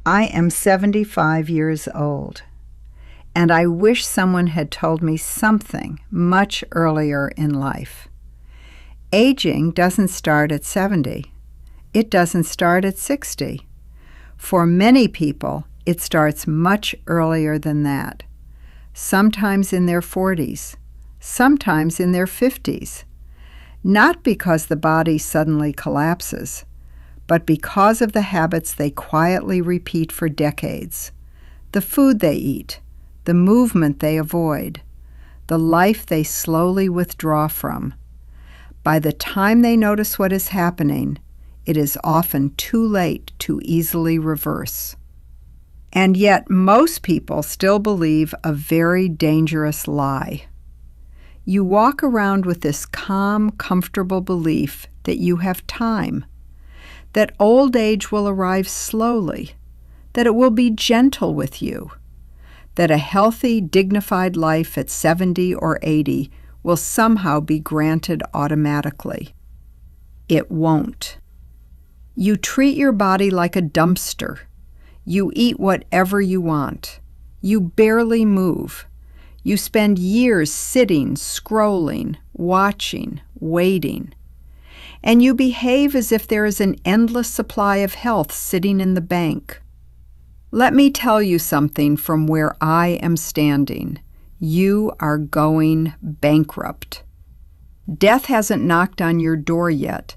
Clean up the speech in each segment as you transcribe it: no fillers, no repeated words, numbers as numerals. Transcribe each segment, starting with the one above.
I am 75 years old, and I wish someone had told me something much earlier in life. Aging doesn't start at 70. It doesn't start at 60. For many people, it starts much earlier than that, sometimes in their 40s, sometimes in their 50s, not because the body suddenly collapses, but because of the habits they quietly repeat for decades, the food they eat, the movement they avoid, the life they slowly withdraw from. By the time they notice what is happening, it is often too late to easily reverse. And yet most people still believe a very dangerous lie. You walk around with this calm, comfortable belief that you have time, that old age will arrive slowly, that it will be gentle with you, that a healthy, dignified life at 70 or 80 will somehow be granted automatically. It won't. You treat your body like a dumpster. You eat whatever you want. You barely move. You spend years sitting, scrolling, watching, waiting. And you behave as if there is an endless supply of health sitting in the bank. Let me tell you something from where I am standing. You are going bankrupt. Death hasn't knocked on your door yet,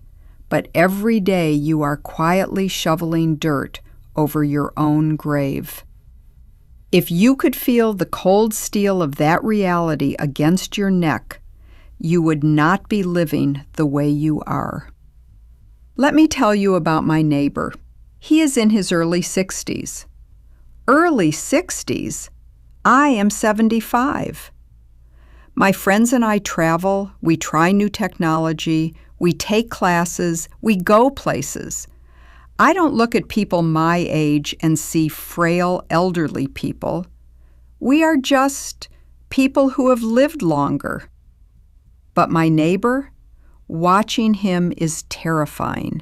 but every day you are quietly shoveling dirt over your own grave. If you could feel the cold steel of that reality against your neck, you would not be living the way you are. Let me tell you about my neighbor. He is in his early 60s. Early 60s? I am 75. My friends and I travel, we try new technology, we take classes, we go places. I don't look at people my age and see frail, elderly people. We are just people who have lived longer. But my neighbor, watching him is terrifying.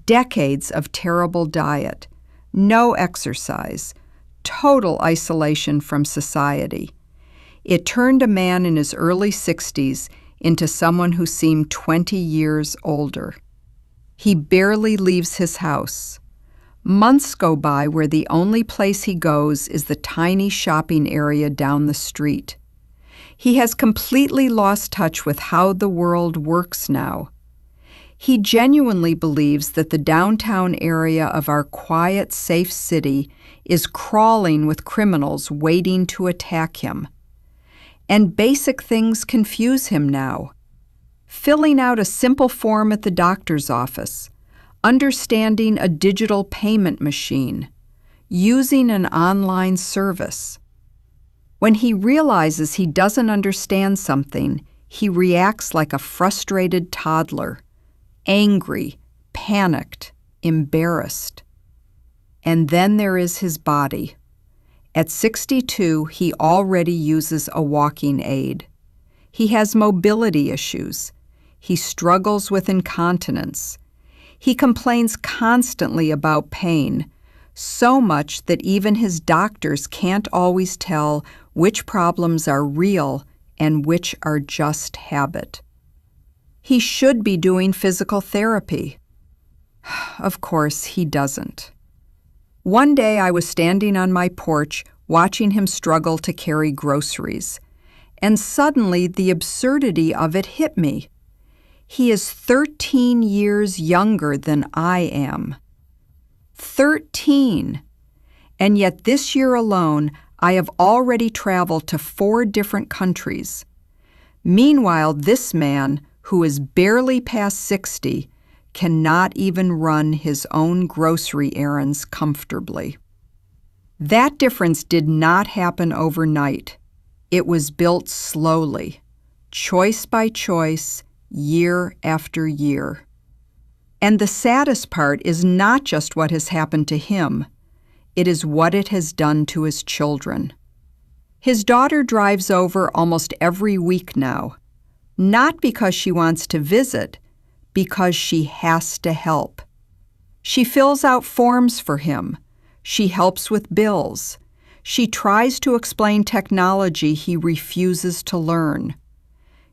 Decades of terrible diet, no exercise, total isolation from society. It turned a man in his early 60s into someone who seemed 20 years older. He barely leaves his house. Months go by where the only place he goes is the tiny shopping area down the street. He has completely lost touch with how the world works now. He genuinely believes that the downtown area of our quiet, safe city is crawling with criminals waiting to attack him. And basic things confuse him now. Filling out a simple form at the doctor's office, understanding a digital payment machine, using an online service. When he realizes he doesn't understand something, he reacts like a frustrated toddler, angry, panicked, embarrassed. And then there is his body. At 62, he already uses a walking aid. He has mobility issues. He struggles with incontinence. He complains constantly about pain, so much that even his doctors can't always tell which problems are real and which are just habit. He should be doing physical therapy. Of course, he doesn't. One day I was standing on my porch watching him struggle to carry groceries, and suddenly the absurdity of it hit me. He is 13 years younger than I am. 13! And yet this year alone, I have already traveled to 4 different countries. Meanwhile, this man, who is barely past 60, cannot even run his own grocery errands comfortably. That difference did not happen overnight. It was built slowly, choice by choice, year after year. And the saddest part is not just what has happened to him, it is what it has done to his children. His daughter drives over almost every week now, not because she wants to visit, because she has to help. She fills out forms for him. She helps with bills. She tries to explain technology he refuses to learn.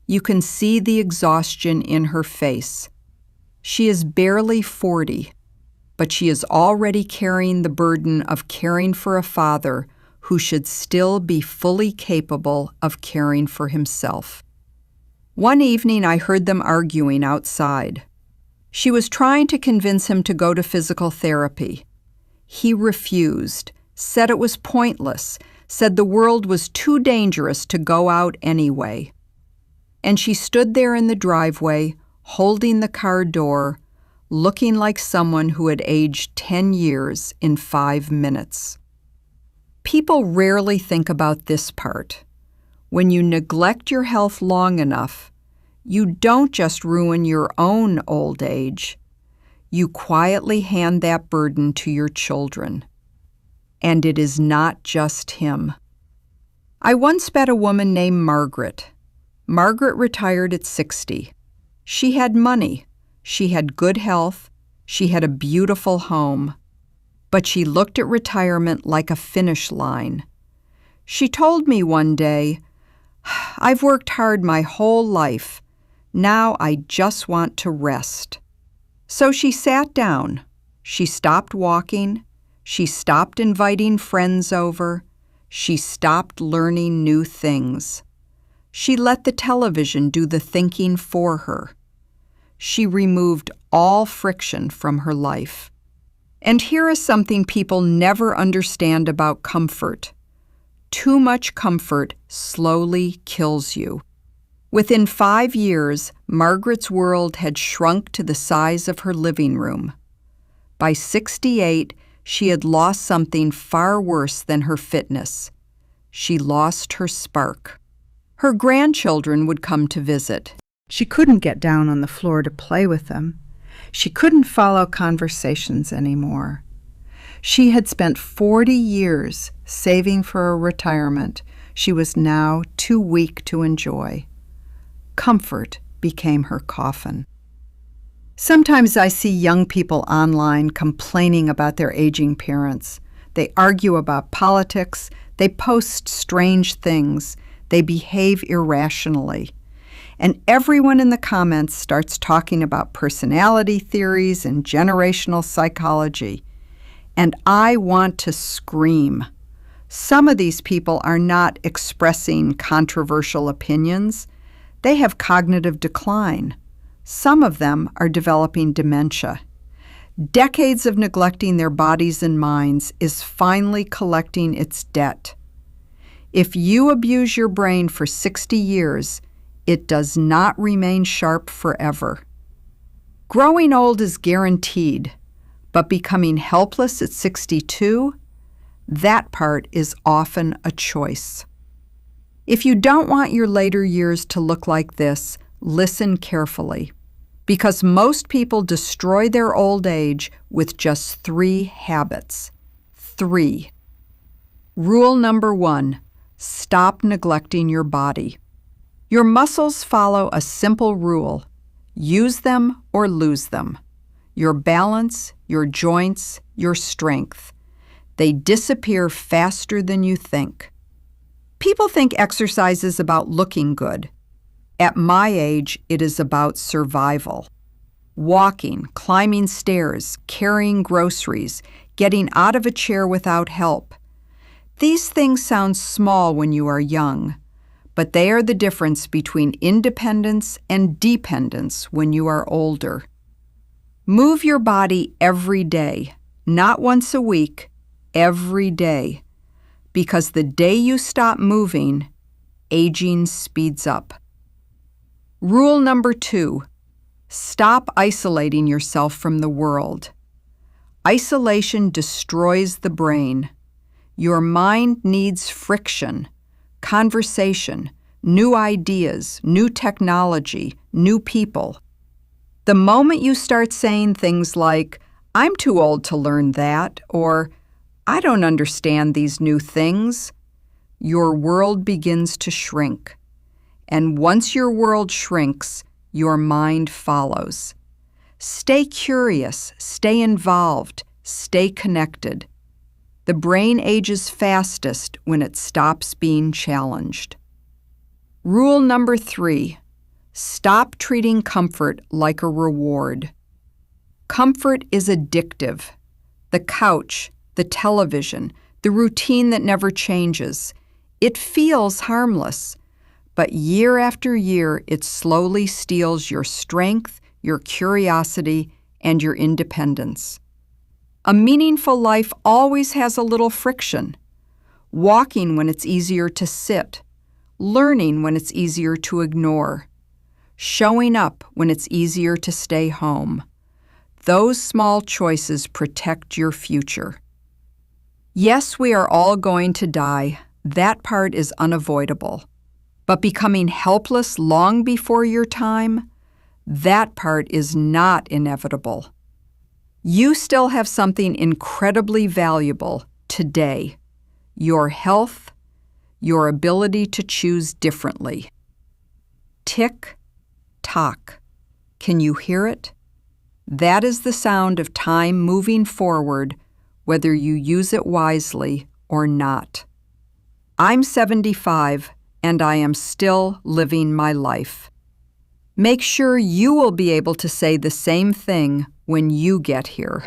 You can see the exhaustion in her face. She is barely 40, but she is already carrying the burden of caring for a father who should still be fully capable of caring for himself. One evening I heard them arguing outside. She was trying to convince him to go to physical therapy. He refused, said it was pointless, said the world was too dangerous to go out anyway. And she stood there in the driveway, holding the car door, looking like someone who had aged 10 years in 5 minutes. People rarely think about this part. When you neglect your health long enough, you don't just ruin your own old age. You quietly hand that burden to your children. And it is not just him. I once met a woman named Margaret. Margaret retired at 60. She had money. She had good health. She had a beautiful home. But she looked at retirement like a finish line. She told me one day, "I've worked hard my whole life. Now I just want to rest." So she sat down. She stopped walking. She stopped inviting friends over. She stopped learning new things. She let the television do the thinking for her. She removed all friction from her life. And here is something people never understand about comfort. Too much comfort slowly kills you. Within 5 years, Margaret's world had shrunk to the size of her living room. By 68, she had lost something far worse than her fitness. She lost her spark. Her grandchildren would come to visit. She couldn't get down on the floor to play with them. She couldn't follow conversations anymore. She had spent 40 years saving for a retirement she was now too weak to enjoy. Comfort became her coffin. Sometimes I see young people online complaining about their aging parents. They argue about politics, they post strange things, they behave irrationally. And everyone in the comments starts talking about personality theories and generational psychology. And I want to scream. Some of these people are not expressing controversial opinions. They have cognitive decline. Some of them are developing dementia. Decades of neglecting their bodies and minds is finally collecting its debt. If you abuse your brain for 60 years, it does not remain sharp forever. Growing old is guaranteed, but becoming helpless at 62, that part is often a choice. If you don't want your later years to look like this, listen carefully, because most people destroy their old age with just 3 habits. 3. Rule number 1, stop neglecting your body. Your muscles follow a simple rule: use them or lose them. Your balance, your joints, your strength. They disappear faster than you think. People think exercise is about looking good. At my age, it is about survival. Walking, climbing stairs, carrying groceries, getting out of a chair without help. These things sound small when you are young, but they are the difference between independence and dependence when you are older. Move your body every day, not once a week, every day, because the day you stop moving, aging speeds up. Rule number 2, stop isolating yourself from the world. Isolation destroys the brain. Your mind needs friction, conversation, new ideas, new technology, new people. The moment you start saying things like, "I'm too old to learn that," or "I don't understand these new things," your world begins to shrink. And once your world shrinks, your mind follows. Stay curious, stay involved, stay connected. The brain ages fastest when it stops being challenged. Rule number 3, stop treating comfort like a reward. Comfort is addictive. The couch, the television, the routine that never changes. It feels harmless, but year after year it slowly steals your strength, your curiosity, and your independence. A meaningful life always has a little friction. Walking when it's easier to sit, learning when it's easier to ignore, showing up when it's easier to stay home. Those small choices protect your future. Yes, we are all going to die. That part is unavoidable. But becoming helpless long before your time, that part is not inevitable. You still have something incredibly valuable today: your health, your ability to choose differently. Tick, tock. Can you hear it? That is the sound of time moving forward, whether you use it wisely or not. I'm 75, and I am still living my life. Make sure you will be able to say the same thing when you get here.